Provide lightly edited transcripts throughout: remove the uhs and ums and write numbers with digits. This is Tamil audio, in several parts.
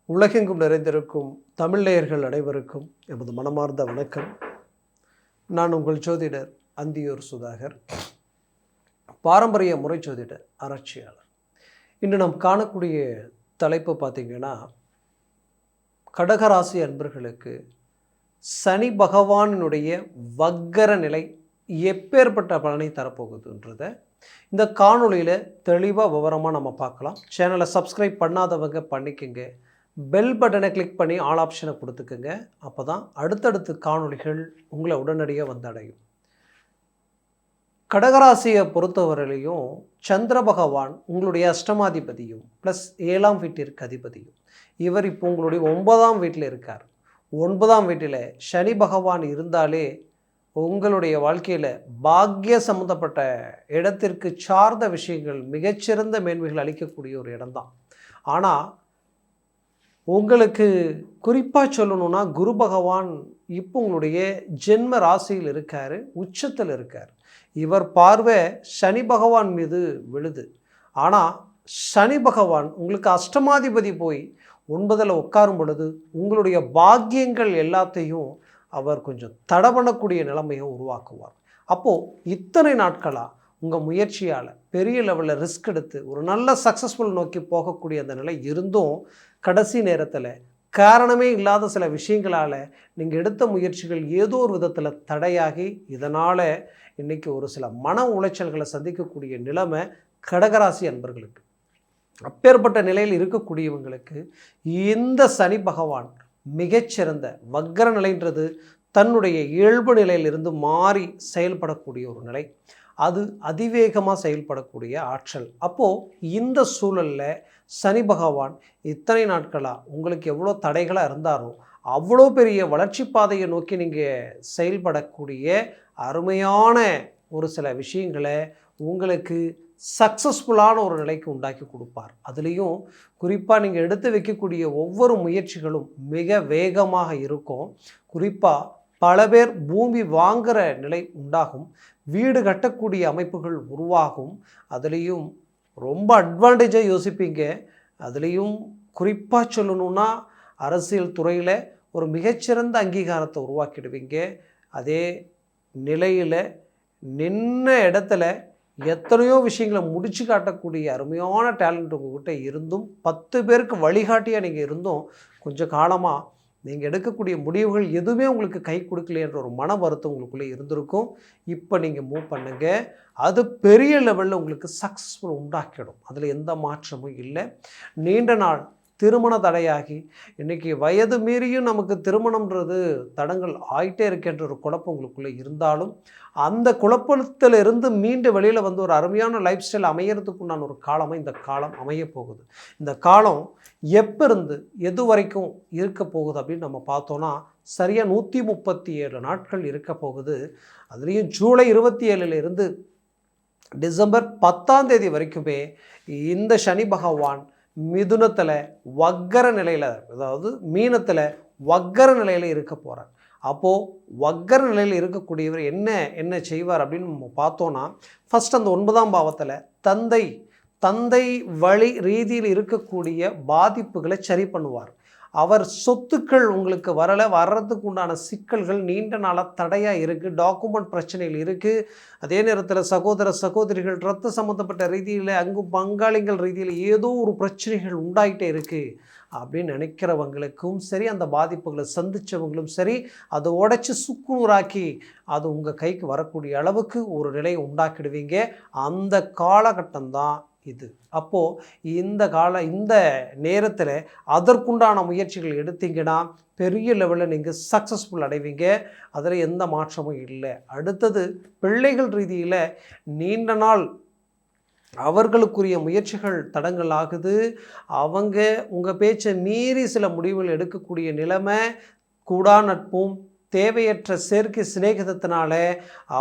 உலகெங்கும் நிறைந்திருக்கும் தமிழ் நேயர்கள் அனைவருக்கும் எமது மனமார்ந்த வணக்கம். நான் உங்கள் ஜோதிடர் அந்தியூர் சுதாகர், பாரம்பரிய முறை ஜோதிடர், ஆராய்ச்சியாளர். இன்று நாம் காணக்கூடிய தலைப்பு பார்த்திங்கன்னா, கடகராசி அன்பர்களுக்கு சனி பகவானினுடைய வக்கர நிலை எப்பேற்பட்ட பலனை தரப்போகுதுன்றதை இந்த காணொலியில் தெளிவாக விவரமாக நம்ம பார்க்கலாம். சேனலை சப்ஸ்கிரைப் பண்ணாதவங்க பண்ணிக்கோங்க, பெல் பட்டனை கிளிக் பண்ணி ஆல் ஆப்ஷனை கொடுத்துக்குங்க. அப்போ தான் அடுத்தடுத்து காணொலிகள் உங்களை உடனடியாக வந்தடையும். கடகராசியை பொறுத்தவரையிலையும் சந்திர பகவான் உங்களுடைய அஷ்டமாதிபதியும் ப்ளஸ் 7ஆம் வீட்டிற்கு அதிபதியும். இவர் இப்போ உங்களுடைய 9ஆம் வீட்டில் இருக்கார். 9ஆம் வீட்டில் சனி பகவான் இருந்தாலே உங்களுடைய வாழ்க்கையில் பாக்கிய சம்மந்தப்பட்ட இடத்திற்கு சார்ந்த விஷயங்கள் மிகச்சிறந்த மேன்மைகள் அளிக்கக்கூடிய ஒரு இடம்தான். ஆனால் உங்களுக்கு குறிப்பாக சொல்லணுன்னா, குரு பகவான் இப்போ உங்களுடைய ஜென்ம ராசியில் இருக்கார், உச்சத்தில் இருக்கார். இவர் பார்வை சனி பகவான் மீது விழுது. ஆனால் சனி பகவான் உங்களுக்கு அஷ்டமாதிபதி போய் 9ல் உட்காரும் பொழுது உங்களுடைய பாக்கியங்கள் எல்லாத்தையும் அவர் கொஞ்சம் தடை பண்ணக்கூடிய நிலைமையை உருவாக்குவார். அப்போது இத்தனை நாட்களாக உங்கள் முயற்சியால் பெரிய லெவலில் ரிஸ்க் எடுத்து ஒரு நல்ல சக்ஸஸ்ஃபுல் நோக்கி போகக்கூடிய அந்த நிலை இருந்தும் கடைசி நேரத்தில் காரணமே இல்லாத சில விஷயங்களால் நீங்கள் எடுத்த முயற்சிகள் ஏதோ ஒரு விதத்தில் தடையாகி இதனால் இன்றைக்கி ஒரு சில மன உளைச்சல்களை சந்திக்கக்கூடிய நிலைமை கடகராசி அன்பர்களுக்கு. அப்பேற்பட்ட நிலையில் இருக்கக்கூடியவங்களுக்கு இந்த சனி பகவான் மிகச்சிறந்த வக்கர நிலைன்றது தன்னுடைய இயல்பு நிலையிலிருந்து மாறி செயல்படக்கூடிய ஒரு நிலை. அது அதிவேகமாக செயல்படக்கூடிய ஆற்றல். அப்போது இந்த சூழலில் சனி பகவான் இத்தனை நாட்களாக உங்களுக்கு எவ்வளோ தடைகளாக இருந்தாரோ அவ்வளோ பெரிய வளர்ச்சி பாதையை நோக்கி நீங்கள் செயல்படக்கூடிய அருமையான ஒரு சில விஷயங்களை உங்களுக்கு சக்ஸஸ்ஃபுல்லான ஒரு நிலைக்கு உண்டாக்கி கொடுப்பார். அதுலேயும் குறிப்பாக நீங்கள் எடுத்து வைக்கக்கூடிய ஒவ்வொரு முயற்சிகளும் மிக வேகமாக இருக்கும். குறிப்பாக பல பேர் பூமி வாங்குகிற நிலை உண்டாகும், வீடு கட்டக்கூடிய அமைப்புகள் உருவாகும். அதுலேயும் ரொம்ப அட்வான்டேஜாக யோசிப்பீங்க. அதுலேயும் குறிப்பாக சொல்லணுன்னா, அரசியல் துறையில் ஒரு மிகச்சிறந்த அங்கீகாரத்தை உருவாக்கிடுவீங்க. அதே நிலையில் நின்ன இடத்துல எத்தனையோ விஷயங்களை முடிச்சு காட்டக்கூடிய அருமையான டேலண்ட் உங்கள்கிட்ட இருந்தும் 10 பேருக்கு வழிகாட்டியாக நீங்கள் இருந்தும் கொஞ்சம் காலமாக நீங்கள் எடுக்கக்கூடிய முடிவுகள் எதுவுமே உங்களுக்கு கை கொடுக்கலைன்ற ஒரு மன வருத்தம் உங்களுக்குள்ளே இருந்திருக்கும். இப்போ நீங்கள் மூவ் பண்ணுங்கள், அது பெரிய லெவலில் உங்களுக்கு சக்ஸஸ்ஃபுல் உண்டாக்கிடும். அதில் எந்த மாற்றமும் இல்லை. நீண்ட நாள் திருமண தடையாகி இன்றைக்கி வயது மீறியும் நமக்கு திருமணம்ன்றது தடங்கள் ஆகிட்டே இருக்கின்ற ஒரு குழப்பம் உங்களுக்குள்ளே இருந்தாலும் அந்த குழப்பத்தில் இருந்து மீண்டு வெளியில் வந்து ஒரு அருமையான லைஃப் ஸ்டைல் அமையறதுக்குண்டான ஒரு காலமாக இந்த காலம் அமைய போகுது. இந்த காலம் எப்போ இருந்து எது வரைக்கும் இருக்க போகுது அப்படின்னு நம்ம பார்த்தோன்னா, சரியாக 137 நாட்கள் இருக்க போகுது. அதுலேயும் ஜூலை 27 டிசம்பர் 10 வரைக்குமே இந்த சனி பகவான் மிதுனத்தில் வக்கர நிலையில், அதாவது மீனத்தில் வக்கர நிலையில் இருக்க போகிறார். அப்போது வக்கர நிலையில் இருக்கக்கூடியவர் என்ன செய்வார் அப்படின்னு நம்ம பார்த்தோன்னா, ஃபஸ்ட் அந்த 9ஆம் பாவத்தில் தந்தை வழி ரீதியில் இருக்கக்கூடிய பாதிப்புகளை சரி பண்ணுவார். அவர் சொத்துக்கள் உங்களுக்கு வர்றதுக்கு உண்டான சிக்கல்கள் நீண்ட நாளாக தடையாக இருக்குது, டாக்குமெண்ட் பிரச்சனைகள் இருக்குது. அதே நேரத்தில் சகோதரிகள் ரத்த சம்மந்தப்பட்ட ரீதியில் அங்கும் பங்காளிகள் ரீதியில் ஏதோ ஒரு பிரச்சனைகள் உண்டாகிட்டே இருக்குது அப்படின்னு நினைக்கிறவங்களுக்கும் சரி, அந்த பாதிப்புகளை சந்தித்தவங்களும் சரி, அதை உடைச்சி சுக்குநூறாக்கி அது உங்கள் கைக்கு வரக்கூடிய அளவுக்கு ஒரு நிலையை உண்டாக்கிடுவீங்க. அந்த காலகட்டம்தான் இது. அப்போது இந்த நேரத்தில் அதற்குண்டான முயற்சிகள் எடுத்தீங்கன்னா பெரிய லெவலில் நீங்கள் சக்ஸஸ்ஃபுல் அடைவீங்க. அதில் எந்த மாற்றமும் இல்லை. அடுத்தது பிள்ளைகள் ரீதியில் நீண்ட நாள் அவர்களுக்குரிய முயற்சிகள் தடங்கள் ஆகுது. அவங்க உங்கள் பேச்சை மீறி சில முடிவுகள் எடுக்கக்கூடிய நிலைமை, கூடா நட்பும் தேவையற்ற செயற்கை சிநேகிதத்தினால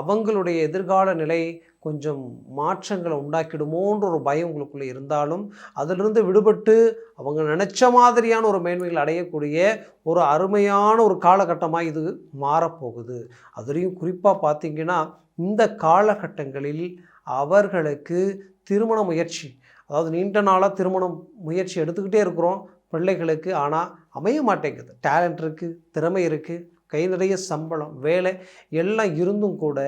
அவங்களுடைய எதிர்கால நிலை கொஞ்சம் மாற்றங்களை உண்டாக்கிடுமோன்ற ஒரு பயம் உங்களுக்குள்ளே இருந்தாலும் அதிலிருந்து விடுபட்டு அவங்க நினச்ச மாதிரியான ஒரு மேன்மைகள் அடையக்கூடிய ஒரு அருமையான ஒரு காலகட்டமாக இது மாறப்போகுது. அதுலேயும் குறிப்பாக பார்த்திங்கன்னா, இந்த காலகட்டங்களில் அவர்களுக்கு திருமண முயற்சி, அதாவது நீண்ட நாளாக திருமணம் முயற்சி எடுத்துக்கிட்டே இருக்கிறோம், பிள்ளைகளுக்கு. ஆனால் அமைய மாட்டேங்குது. டேலண்ட் இருக்குது, திறமை இருக்குது, கை நிறைய சம்பளம், வேலை எல்லாம் இருந்தும் கூட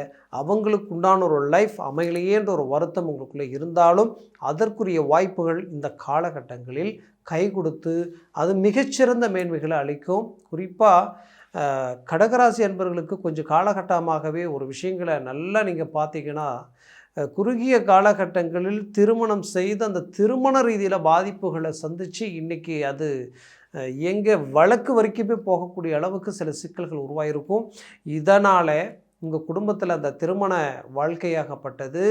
அவங்களுக்கு உண்டான ஒரு லைஃப் அமையலையேன்ற ஒரு வருத்தம் உங்களுக்குள்ளே இருந்தாலும் அதற்குரிய வாய்ப்புகள் இந்த காலகட்டங்களில் கை கொடுத்து அது மிகச்சிறந்த மேன்மைகளை அளிக்கும். குறிப்பாக கடகராசி அன்பர்களுக்கு கொஞ்சம் காலகட்டமாகவே ஒரு விஷயங்களை நல்லா நீங்கள் பார்த்தீங்கன்னா, குறுகிய காலகட்டங்களில் திருமணம் செய்து அந்த திருமண ரீதியில் பாதிப்புகளை சந்தித்து இன்றைக்கி அது எங்கே வழக்கு வரைக்குமே போகக்கூடிய அளவுக்கு சில சிக்கல்கள் உருவாகிருக்கும். இதனால் உங்கள் குடும்பத்தில் அந்த திருமண வாழ்க்கையாகப்பட்டது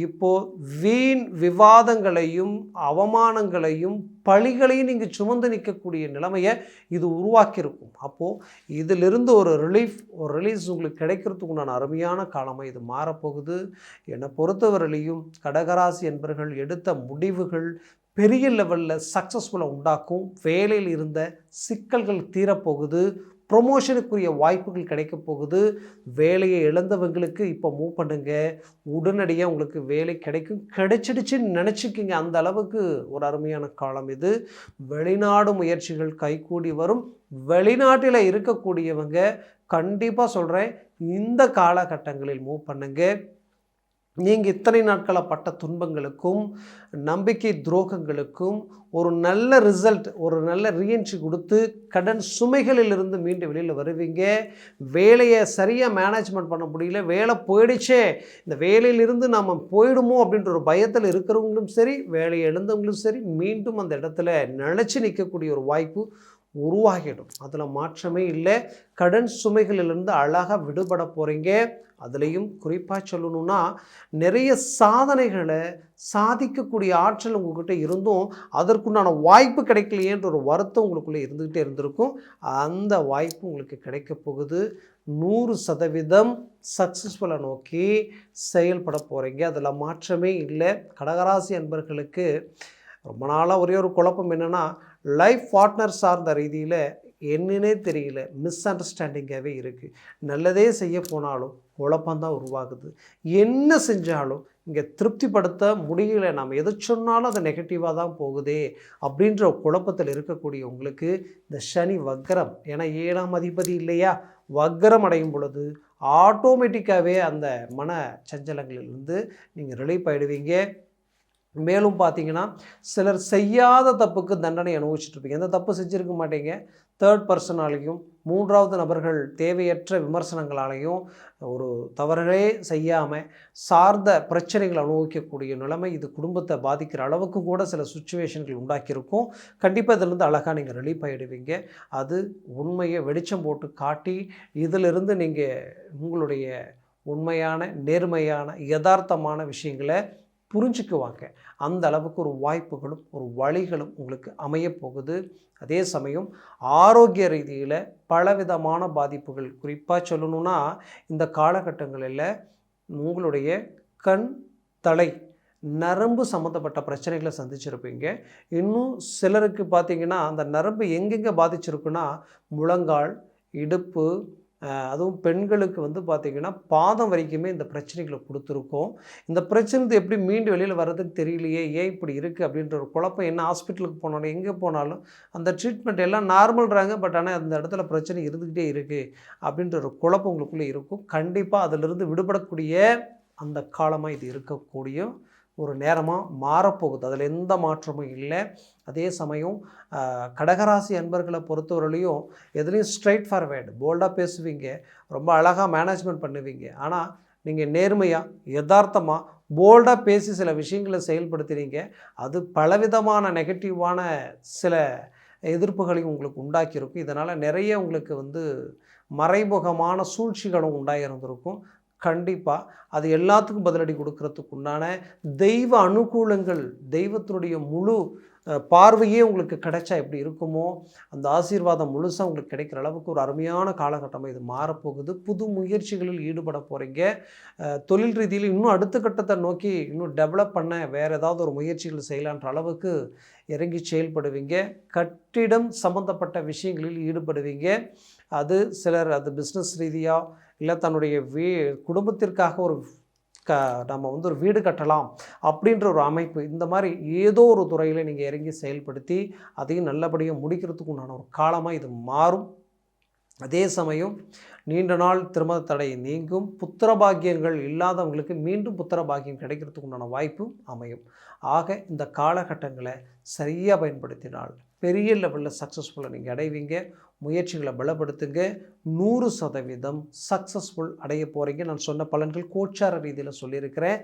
இப்போது வீண் விவாதங்களையும் அவமானங்களையும் பழிகளையும் நீங்கள் சுமந்து நிற்கக்கூடிய நிலைமையை இது உருவாக்கியிருக்கும். அப்போது இதிலிருந்து ஒரு ரிலீஸ் உங்களுக்கு கிடைக்கிறதுக்கு உண்டான அருமையான காலமாக இது மாறப்போகுது. என்னை பொறுத்தவரையிலையும் கடகராசி என்பவர்கள் எடுத்த முடிவுகள் பெரிய லெவலில் சக்ஸஸ்ஃபுல்லாக உண்டாக்கும். வேலையில் இருந்த சிக்கல்கள் தீரப்போகுது. ப்ரொமோஷனுக்குரிய வாய்ப்புகள் கிடைக்க போகுது. வேலையை இழந்தவங்களுக்கு இப்போ மூவ் பண்ணுங்க, உடனடியாக உங்களுக்கு வேலை கிடைக்கும். கிடைச்சிடுச்சுன்னு நினச்சிக்கிங்க. அந்த அளவுக்கு ஒரு அருமையான காலம் இது. வெளிநாடு முயற்சிகள் கைகூடி வரும். வெளிநாட்டில் இருக்கக்கூடியவங்க கண்டிப்பாக சொல்கிறேன், இந்த காலகட்டங்களில் மூவ் பண்ணுங்க. நீங்கள் இத்தனை நாட்களாக பட்ட துன்பங்களுக்கும் நம்பிக்கை துரோகங்களுக்கும் ஒரு நல்ல ரிசல்ட், ஒரு நல்ல ரீஎன்ட்ரி கொடுத்து கடன் சுமைகளிலிருந்து மீண்டு வெளியில் வருவீங்க. வேலையை சரியாக மேனேஜ்மெண்ட் பண்ண முடியல, வேலை போயிடுச்சே, இந்த வேலையிலிருந்து நாம் போயிடுமோ அப்படின்ற ஒரு பயத்தில் இருக்கிறவங்களும் சரி, வேலையை எழுந்தவங்களும் சரி, மீண்டும் அந்த இடத்துல நினச்சி நிற்கக்கூடிய ஒரு வாய்ப்பு உருவாகிடும். அதில் மாற்றமே இல்லை. கடன் சுமைகளிலிருந்து அழகாக விடுபட போகிறீங்க. அதுலேயும் குறிப்பாக சொல்லணுன்னா, நிறைய சாதனைகளை சாதிக்கக்கூடிய ஆற்றல் உங்கள்கிட்ட இருந்தும் அதற்குண்டான வாய்ப்பு கிடைக்கலையேன்ற ஒரு வருத்தம் உங்களுக்குள்ளே இருந்துக்கிட்டே இருந்திருக்கும். அந்த வாய்ப்பு உங்களுக்கு கிடைக்க போகுது. 100% சக்ஸஸ்ஃபுல்லாக நோக்கி செயல்பட போகிறீங்க. அதில் மாற்றமே இல்லை. கடகராசி அன்பர்களுக்கு ரொம்ப நாளாக ஒரே ஒரு குழப்பம் என்னென்னா, லைஃப் பார்ட்னர் சார்ந்த ரீதியில் என்னன்னே தெரியல, மிஸ் அண்டர்ஸ்டாண்டிங்காகவே இருக்குது. நல்லதே செய்ய போனாலும் குழப்பந்தான் உருவாகுது. என்ன செஞ்சாலும் இங்கே திருப்திப்படுத்த முடியல, நாம் எதை சொன்னாலும் அது நெகட்டிவாக தான் போகுதே அப்படின்ற குழப்பத்தில் இருக்கக்கூடிய உங்களுக்கு இந்த சனி வக்ரம், ஏன்னா 7ஆம் அதிபதி இல்லையா, வக்ரம் அடையும் பொழுது ஆட்டோமேட்டிக்காகவே அந்த மன சஞ்சலங்களிலிருந்து நீங்கள் ரிலீஃப் ஆகிடுவீங்க. மேலும் பார்த்தீங்கன்னா, சிலர் செய்யாத தப்புக்கு தண்டனை அனுபவிச்சுட்ருப்பீங்க. எந்த தப்பு செஞ்சுருக்க மாட்டீங்க. தேர்ட் பர்சனாலையும் 3வது நபர்கள் தேவையற்ற விமர்சனங்களாலையும் ஒரு தவறுகளே செய்யாமல் சார்ந்த பிரச்சனைகளை அனுபவிக்கக்கூடிய நிலைமை இது குடும்பத்தை பாதிக்கிற அளவுக்கு கூட சில சுச்சுவேஷன்கள் உண்டாக்கியிருக்கும். கண்டிப்பாக இதிலிருந்து அழகாக நீங்கள் ரிலீஃப் ஆகிடுவீங்க. அது உண்மையை வெளிச்சம் போட்டு காட்டி இதிலிருந்து நீங்கள் உங்களுடைய உண்மையான, நேர்மையான, யதார்த்தமான விஷயங்களை புரிஞ்சுக்குவாங்க. அந்த அளவுக்கு ஒரு வாய்ப்புகளும் ஒரு வழிகளும் உங்களுக்கு அமையப்போகுது. அதே சமயம் ஆரோக்கிய ரீதியில் பலவிதமான பாதிப்புகள், குறிப்பாக சொல்லணுன்னா இந்த காலகட்டங்களில் உங்களுடைய கண், தலை, நரம்பு சம்மந்தப்பட்ட பிரச்சனைகளை சந்திச்சிருப்பீங்க. இன்னும் சிலருக்கு பார்த்திங்கன்னா அந்த நரம்பு எங்கெங்கே பாதிச்சிருக்குன்னா முழங்கால், இடுப்பு, அதுவும் பெண்களுக்கு பார்த்திங்கன்னா பாதம் வரைக்குமே இந்த பிரச்சனைகளை கொடுத்துருக்கோம். இந்த பிரச்சனை எப்படி மீண்டு வெளியில் வர்றதுன்னு தெரியலையே, ஏன் இப்படி இருக்குது அப்படின்ற ஒரு குழப்பம். என்ன ஹாஸ்பிட்டலுக்கு போனாலும் எங்கே போனாலும் அந்த ட்ரீட்மெண்ட் எல்லாம் நார்மல்றாங்க, பட் ஆனால் அந்த இடத்துல பிரச்சனை இருந்துக்கிட்டே இருக்குது அப்படின்ற ஒரு குழப்பம் உங்களுக்குள்ளே இருக்கும். கண்டிப்பாக அதிலிருந்து விடுபடக்கூடிய அந்த காலமாக இது இருக்கக்கூடிய ஒரு நேரமாக மாறப்போகுது. அதில் எந்த மாற்றமும் இல்லை. அதே சமயம் கடகராசி அன்பர்களை பொறுத்தவரையிலையும் எதுலேயும் ஸ்ட்ரைட் ஃபார்வேர்டு போல்டாக பேசுவீங்க, ரொம்ப அழகாக மேனேஜ்மெண்ட் பண்ணுவீங்க. ஆனால் நீங்கள் நேர்மையாக, யதார்த்தமாக, போல்டாக பேசி சில விஷயங்களை செயல்படுத்துகிறீங்க. அது பலவிதமான நெகட்டிவான சில எதிர்ப்புகளையும் உங்களுக்கு உண்டாக்கியிருக்கும். இதனால் நிறைய உங்களுக்கு மறைமுகமான சூழ்ச்சிகளும் உண்டாகிருந்திருக்கும். கண்டிப்பாக அது எல்லாத்துக்கும் பதிலடி கொடுக்கறதுக்கு உண்டான தெய்வ அனுகூலங்கள், தெய்வத்தினுடைய முழு பார்வையே உங்களுக்கு கிடைச்சா எப்படி இருக்குமோ அந்த ஆசீர்வாதம் முழுசாக உங்களுக்கு கிடைக்கிற அளவுக்கு ஒரு அருமையான காலகட்டமாக இது மாறப்போகுது. புது முயற்சிகளில் ஈடுபட போகிறீங்க. தொழில் ரீதியில் இன்னும் அடுத்த கட்டத்தை நோக்கி இன்னும் டெவலப் பண்ண வேறு ஏதாவது ஒரு முயற்சிகள் செய்யலான்ற அளவுக்கு இறங்கி செயல்படுவீங்க. கட்டிடம் சம்மந்தப்பட்ட விஷயங்களில் ஈடுபடுவீங்க. அது சிலர் அது பிஸ்னஸ் ரீதியாக இல்லை தன்னுடைய குடும்பத்திற்காக ஒரு நம்ம வந்து ஒரு வீடு கட்டலாம் அப்படின்ற ஒரு அமைப்பு, இந்த மாதிரி ஏதோ ஒரு துறையில் நீங்கள் இறங்கி செயல்படுத்தி அதையும் நல்லபடியாக முடிக்கிறதுக்கு உண்டான ஒரு காலமாக இது மாறும். அதே சமயம் நீண்ட நாள் திருமண தடை நீங்கும். புத்திர பாக்கியங்கள் இல்லாதவங்களுக்கு மீண்டும் புத்திர பாக்கியம் கிடைக்கிறதுக்கு உண்டான வாய்ப்பு அமையும். ஆக இந்த காலகட்டங்களை சரியாக பயன்படுத்தினால் பெரிய லெவலில் சக்ஸஸ்ஃபுல்லாக நீங்கள் அடைவீங்க. முயற்சிகளை பலப்படுத்துங்க. 100% சக்ஸஸ்ஃபுல் அடைய போகிறீங்க. நான் சொன்ன பலன்கள் கோச்சார ரீதியில் சொல்லியிருக்கிறேன்.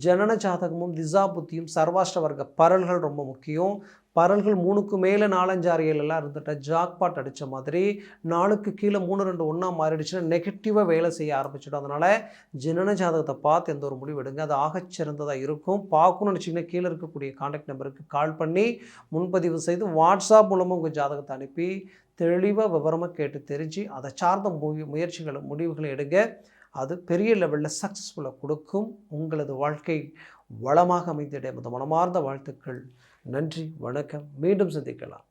ஜனன ஜாதகமும் திசா புத்தியும் சர்வாஷ்ட வர்க்க பரல்கள் ரொம்ப முக்கியம். பரல்கள் 3க்கு மேலே 4, 5, 6, 7 எல்லாம் இருந்துட்டா ஜாக்பாட் அடித்த மாதிரி 4க்கு கீழே 3, 2 ஒன்றா மாறிடுச்சுன்னா நெகட்டிவாக வேலை செய்ய ஆரம்பிச்சிடும். அதனால் ஜனன ஜாதகத்தை பார்த்து எந்த ஒரு முடிவு எடுங்க. அது ஆகச்சிறந்ததாக இருக்கும். பார்க்கணும்னு நினச்சிங்கன்னா கீழே இருக்கக்கூடிய கான்டாக்ட் நம்பருக்கு கால் பண்ணி முன்பதிவு செய்து வாட்ஸ்அப் மூலமாக உங்கள் ஜாதகத்தை அனுப்பி தெளிவாக விவரமாக கேட்டு தெரிஞ்சு அதை சார்ந்த முயற்சிகளை முடிவுகளை எடுங்க. அது பெரிய லெவலில் சக்ஸஸ்ஃபுல்லாக கொடுக்கும். உங்களது வாழ்க்கை வளமாக அமைந்திட மனமார்ந்த வாழ்த்துக்கள். நன்றி, வணக்கம். மீண்டும் சந்திக்கலாம்.